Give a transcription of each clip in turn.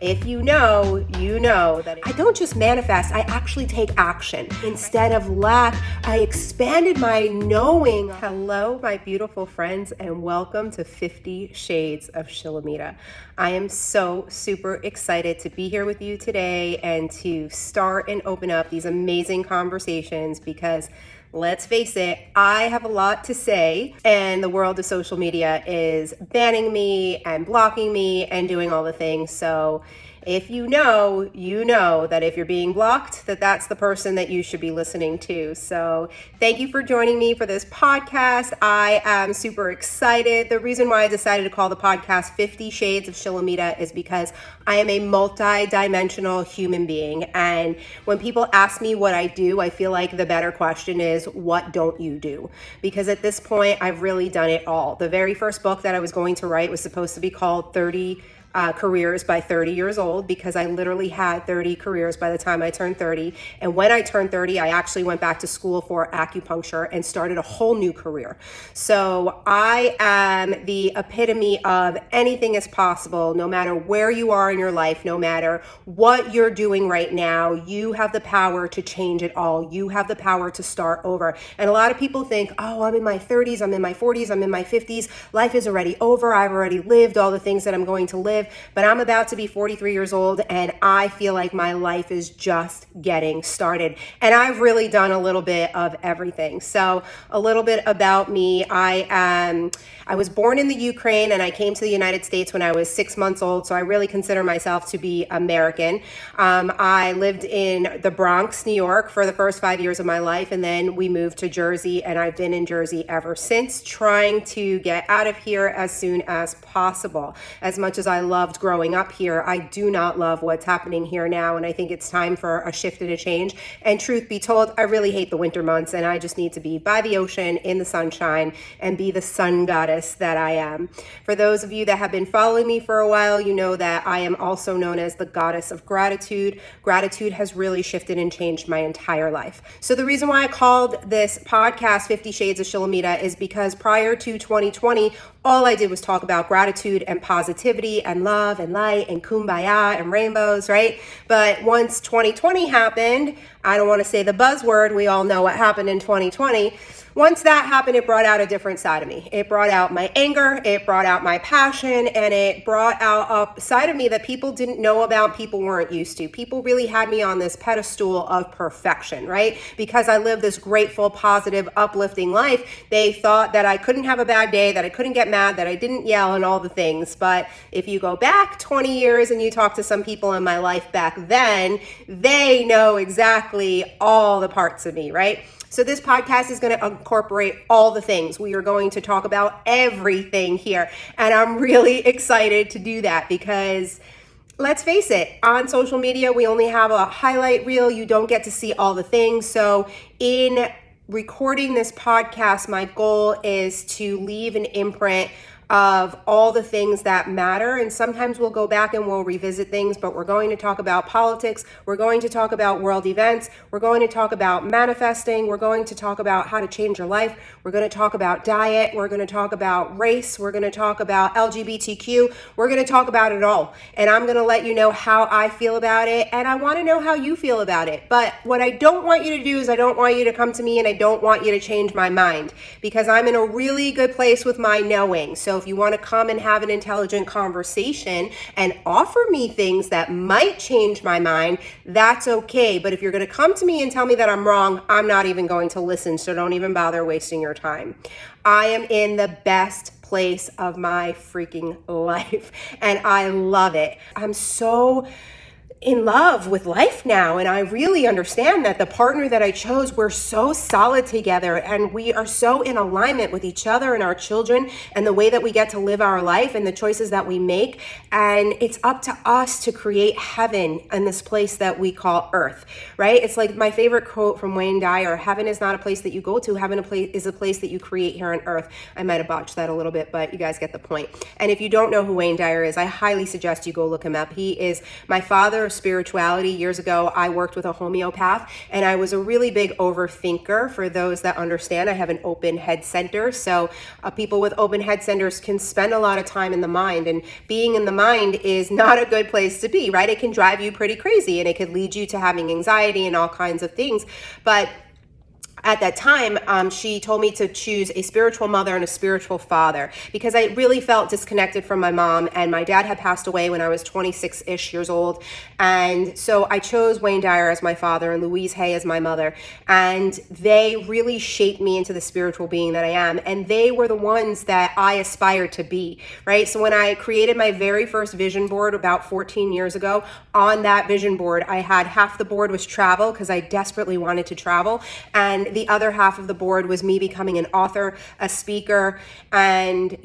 If you know, you know that I don't just manifest, I actually take action. Instead of lack, I expanded my knowing. Hello, my beautiful friends, and welcome to 50 Shades of Shilamida. I am so super excited to be here with you today and to start and open up these amazing conversations because let's face it, I have a lot to say, and the world of social media is banning me and blocking me and doing all the things. So if you know, you know that if you're being blocked, that's the person that you should be listening to. So thank you for joining me for this podcast. I am super excited. The reason why I decided to call the podcast 50 Shades of Shilamida is because I am a multi-dimensional human being. And when people ask me what I do, I feel like the better question is, what don't you do? Because at this point, I've really done it all. The very first book that I was going to write was supposed to be called 30 careers by 30 years old, because I literally had 30 careers by the time I turned 30. And when I turned 30, I actually went back to school for acupuncture and started a whole new career. So I am the epitome of anything is possible, no matter where you are in your life, no matter what you're doing right now, you have the power to change it all. You have the power to start over. And a lot of people think, oh, I'm in my 30s, I'm in my 40s, I'm in my 50s. Life is already over. I've already lived all the things that I'm going to live. But I'm about to be 43 years old and I feel like my life is just getting started. And I've really done a little bit of everything. So a little bit about me. I was born in the Ukraine and I came to the United States when I was 6 months old. So I really consider myself to be American. I lived in the Bronx, New York for the first 5 years of my life. And then we moved to Jersey and I've been in Jersey ever since, trying to get out of here as soon as possible. As much as I loved growing up here, I do not love what's happening here now. And I think it's time for a shift and a change. And truth be told, I really hate the winter months and I just need to be by the ocean in the sunshine and be the sun goddess that I am. For those of you that have been following me for a while, you know that I am also known as the goddess of gratitude. Gratitude has really shifted and changed my entire life. So the reason why I called this podcast 50 Shades of Shilamida is because prior to 2020, all I did was talk about gratitude and positivity and love and light and kumbaya and rainbows, right? But once 2020 happened, I don't want to say the buzzword, we all know what happened in 2020. Once that happened, it brought out a different side of me. It brought out my anger, it brought out my passion, and it brought out a side of me that people didn't know about, people weren't used to. People really had me on this pedestal of perfection, right? Because I lived this grateful, positive, uplifting life, they thought that I couldn't have a bad day, that I couldn't get mad, that I didn't yell and all the things. But if you go back 20 years and you talk to some people in my life back then, they know exactly all the parts of me, right? So this podcast is going to incorporate all the things. We are going to talk about everything here. And I'm really excited to do that because let's face it, on social media, we only have a highlight reel. You don't get to see all the things. So in recording this podcast, my goal is to leave an imprint of all the things that matter. And sometimes we'll go back and we'll revisit things, but we're going to talk about politics. We're going to talk about world events. We're going to talk about manifesting. We're going to talk about how to change your life. We're going to talk about diet. We're going to talk about race. We're going to talk about LGBTQ. We're going to talk about it all. And I'm going to let you know how I feel about it. And I want to know how you feel about it. But what I don't want you to do is I don't want you to come to me and I don't want you to change my mind, because I'm in a really good place with my knowing. So if you want to come and have an intelligent conversation and offer me things that might change my mind, that's okay. But if you're going to come to me and tell me that I'm wrong, I'm not even going to listen. So don't even bother wasting your time. I am in the best place of my freaking life and I love it. I'm so in love with life now. And I really understand that the partner that I chose, we're so solid together and we are so in alignment with each other and our children and the way that we get to live our life and the choices that we make. And it's up to us to create heaven in this place that we call earth, right? It's like my favorite quote from Wayne Dyer: heaven is not a place that you go to, heaven is a place that you create here on earth. I might have botched that a little bit, but you guys get the point. And if you don't know who Wayne Dyer is, I highly suggest you go look him up. He is my father spirituality. Years ago, I worked with a homeopath, and I was a really big overthinker. For those that understand, I have an open head center. So people with open head centers can spend a lot of time in the mind, and being in the mind is not a good place to be, right? It can drive you pretty crazy, and it could lead you to having anxiety and all kinds of things. But at that time, she told me to choose a spiritual mother and a spiritual father, because I really felt disconnected from my mom, and my dad had passed away when I was 26-ish years old. And so I chose Wayne Dyer as my father and Louise Hay as my mother. And they really shaped me into the spiritual being that I am. And they were the ones that I aspired to be, right? So when I created my very first vision board about 14 years ago, on that vision board, I had half the board was travel, because I desperately wanted to travel. And the other half of the board was me becoming an author, a speaker, and,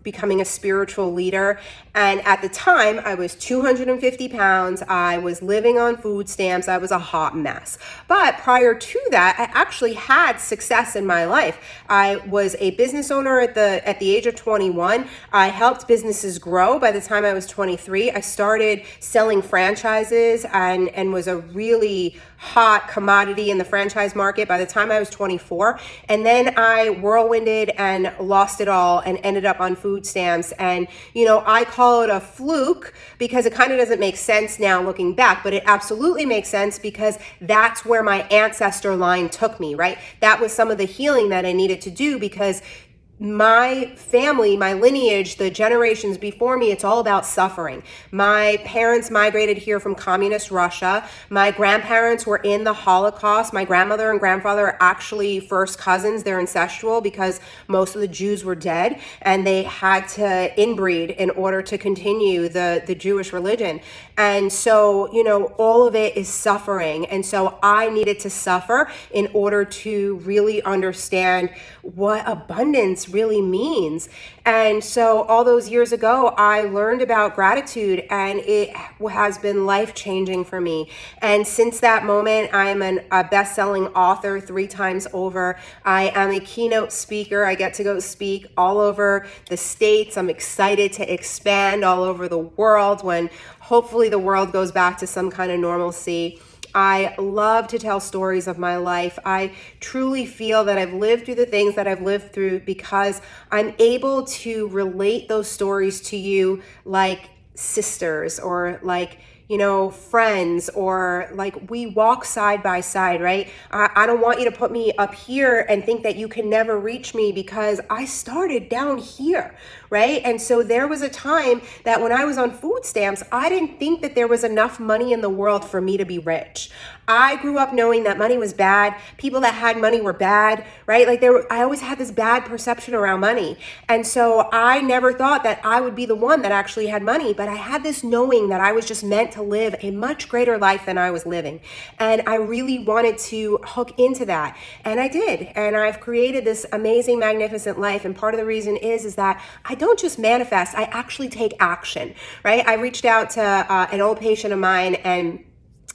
becoming a spiritual leader. And at the time, I was 250 pounds. I was living on food stamps. I was a hot mess. But prior to that, I actually had success in my life. I was a business owner at the age of 21. I helped businesses grow. By the time I was 23, I started selling franchises and was a really hot commodity in the franchise market by the time I was 24. And then I whirlwinded and lost it all and ended up on food stamps. And, I call it a fluke because it kind of doesn't make sense now looking back, but it absolutely makes sense because that's where my ancestor line took me, right? That was some of the healing that I needed to do, because my family, my lineage, the generations before me, it's all about suffering. My parents migrated here from communist Russia. My grandparents were in the Holocaust. My grandmother and grandfather are actually first cousins. They're incestual because most of the Jews were dead, and they had to inbreed in order to continue the Jewish religion. And so, all of it is suffering. And so I needed to suffer in order to really understand what abundance really means. And so all those years ago, I learned about gratitude, and it has been life-changing for me. And since that moment, I am a best-selling author 3 times over. I am a keynote speaker. I get to go speak all over the States. I'm excited to expand all over the world when hopefully the world goes back to some kind of normalcy. I love to tell stories of my life. I truly feel that I've lived through the things that I've lived through because I'm able to relate those stories to you like sisters, or like, friends, or like we walk side by side, right? I don't want you to put me up here and think that you can never reach me, because I started down here, right? And so there was a time that when I was on food stamps, I didn't think that there was enough money in the world for me to be rich. I grew up knowing that money was bad. People that had money were bad, right? I always had this bad perception around money. And so I never thought that I would be the one that actually had money, but I had this knowing that I was just meant to live a much greater life than I was living. And I really wanted to hook into that. And I did. And I've created this amazing, magnificent life. And part of the reason is that I don't just manifest, I actually take action, right? I reached out to an old patient of mine, and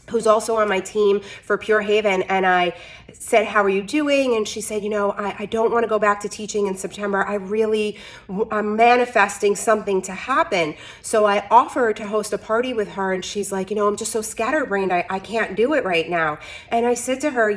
who's also on my team for Pure Haven. And I said, how are you doing? And she said, I don't want to go back to teaching in September. I'm manifesting something to happen. So I offered to host a party with her. And she's like, I'm just so scatterbrained. I can't do it right now. And I said to her,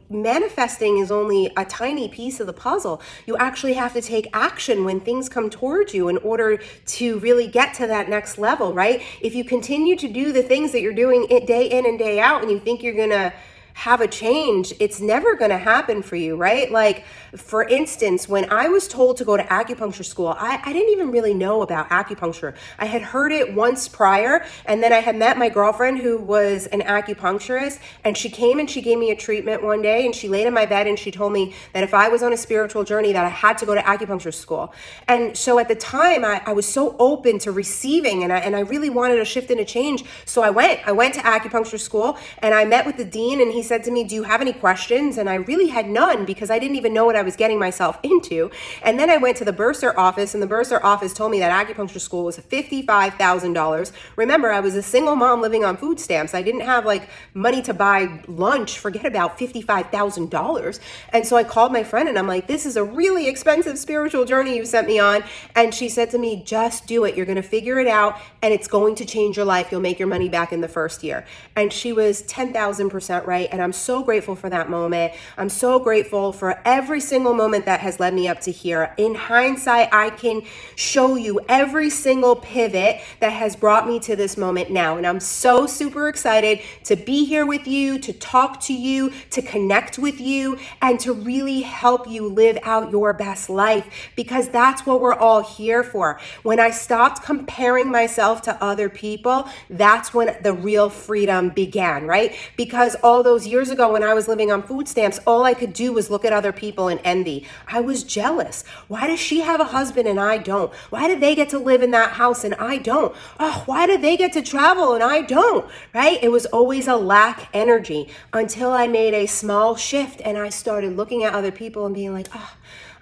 manifesting is only a tiny piece of the puzzle. You actually have to take action when things come towards you in order to really get to that next level, right? If you continue to do the things that you're doing day in and day out, and you think you're going to have a change, it's never going to happen for you, right? Like, for instance, when I was told to go to acupuncture school, I didn't even really know about acupuncture. I had heard it once prior, and then I had met my girlfriend who was an acupuncturist, and she came and she gave me a treatment one day, and she laid in my bed and she told me that if I was on a spiritual journey that I had to go to acupuncture school. And so at the time, I was so open to receiving, and I really wanted a shift and a change. So I went to acupuncture school, and I met with the dean, and he he said to me, do you have any questions? And I really had none because I didn't even know what I was getting myself into. And then I went to the bursar office, and the bursar office told me that acupuncture school was $55,000. Remember, I was a single mom living on food stamps. I didn't have like money to buy lunch, forget about $55,000. And so I called my friend and I'm like, this is a really expensive spiritual journey you sent me on. And she said to me, just do it. You're going to figure it out and it's going to change your life. You'll make your money back in the first year. And she was 10,000% right. And I'm so grateful for that moment. I'm so grateful for every single moment that has led me up to here. In hindsight, I can show you every single pivot that has brought me to this moment now. And I'm so super excited to be here with you, to talk to you, to connect with you, and to really help you live out your best life, because that's what we're all here for. When I stopped comparing myself to other people, that's when the real freedom began, right? Because all those years ago when I was living on food stamps, all I could do was look at other people and envy. I was jealous. Why does she have a husband and I don't? Why do they get to live in that house and I don't? Oh, why do they get to travel and I don't? Right? It was always a lack energy until I made a small shift and I started looking at other people and being like, oh,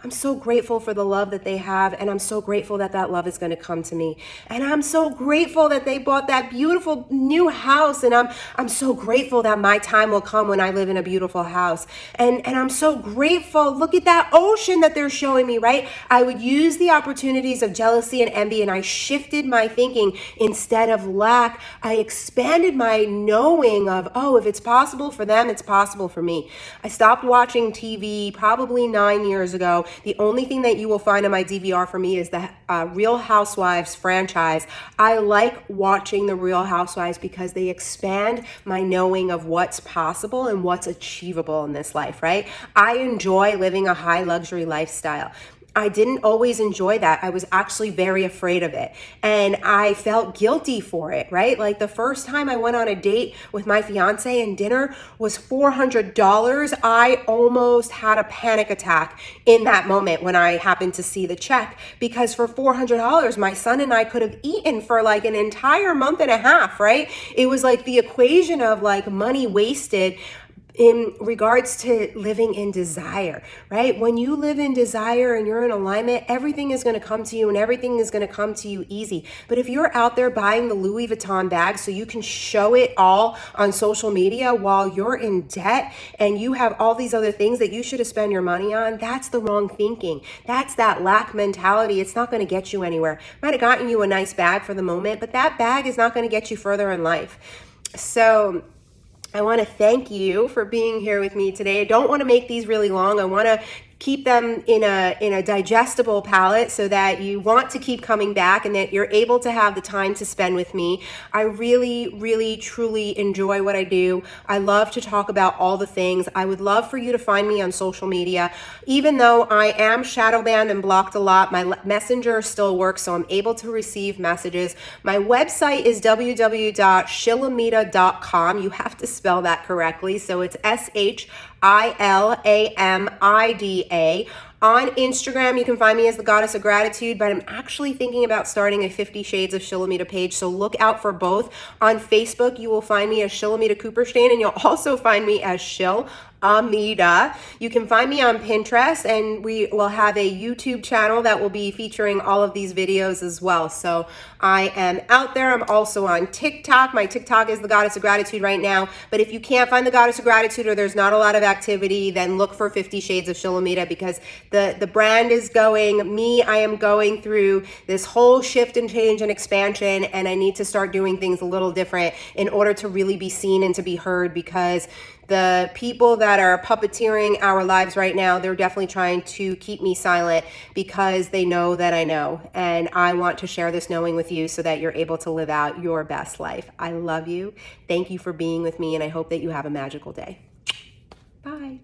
I'm so grateful for the love that they have, and I'm so grateful that that love is going to come to me. And I'm so grateful that they bought that beautiful new house, and I'm so grateful that my time will come when I live in a beautiful house. And I'm so grateful. Look at that ocean that they're showing me, right? I would use the opportunities of jealousy and envy, and I shifted my thinking. Instead of lack, I expanded my knowing of, oh, if it's possible for them, it's possible for me. I stopped watching TV probably 9 years ago. The only thing that you will find on my DVR for me is the Real Housewives franchise. I like watching the Real Housewives because they expand my knowing of what's possible and what's achievable in this life, right? I enjoy living a high luxury lifestyle. I didn't always enjoy that. I was actually very afraid of it. And I felt guilty for it, right? Like the first time I went on a date with my fiance and dinner was $400. I almost had a panic attack in that moment when I happened to see the check, because for $400, my son and I could have eaten for like an entire month and a half, right? It was like the equation of like money wasted in regards to living in desire, right? When you live in desire and you're in alignment, everything is going to come to you and everything is going to come to you easy. But if you're out there buying the Louis Vuitton bag so you can show it all on social media while you're in debt and you have all these other things that you should have spent your money on, that's the wrong thinking. That's that lack mentality. It's not going to get you anywhere. Might have gotten you a nice bag for the moment, but that bag is not going to get you further in life. So I want to thank you for being here with me today. I don't want to make these really long. I want to keep them in a digestible palette so that you want to keep coming back and that you're able to have the time to spend with me. I really, really, truly enjoy what I do. I love to talk about all the things. I would love for you to find me on social media. Even though I am shadow banned and blocked a lot, my messenger still works, so I'm able to receive messages. My website is www.shilamida.com. You have to spell that correctly. So it's SHILAMIDA. On Instagram, you can find me as the Goddess of Gratitude, but I'm actually thinking about starting a 50 Shades of Shilamida page, so look out for both. On Facebook, you will find me as Shilamida Cooperstein, and you'll also find me as Shil Amida. You can find me on Pinterest, and we will have a YouTube channel that will be featuring all of these videos as well. So I am out there. I'm also on TikTok. My TikTok is the Goddess of Gratitude right now. But if you can't find the Goddess of Gratitude or there's not a lot of activity, then look for 50 Shades of Shilamida, because the brand is going. I am going through this whole shift and change and expansion, and I need to start doing things a little different in order to really be seen and to be heard, because the people that are puppeteering our lives right now, they're definitely trying to keep me silent because they know that I know. And I want to share this knowing with you so that you're able to live out your best life. I love you. Thank you for being with me, and I hope that you have a magical day. Bye.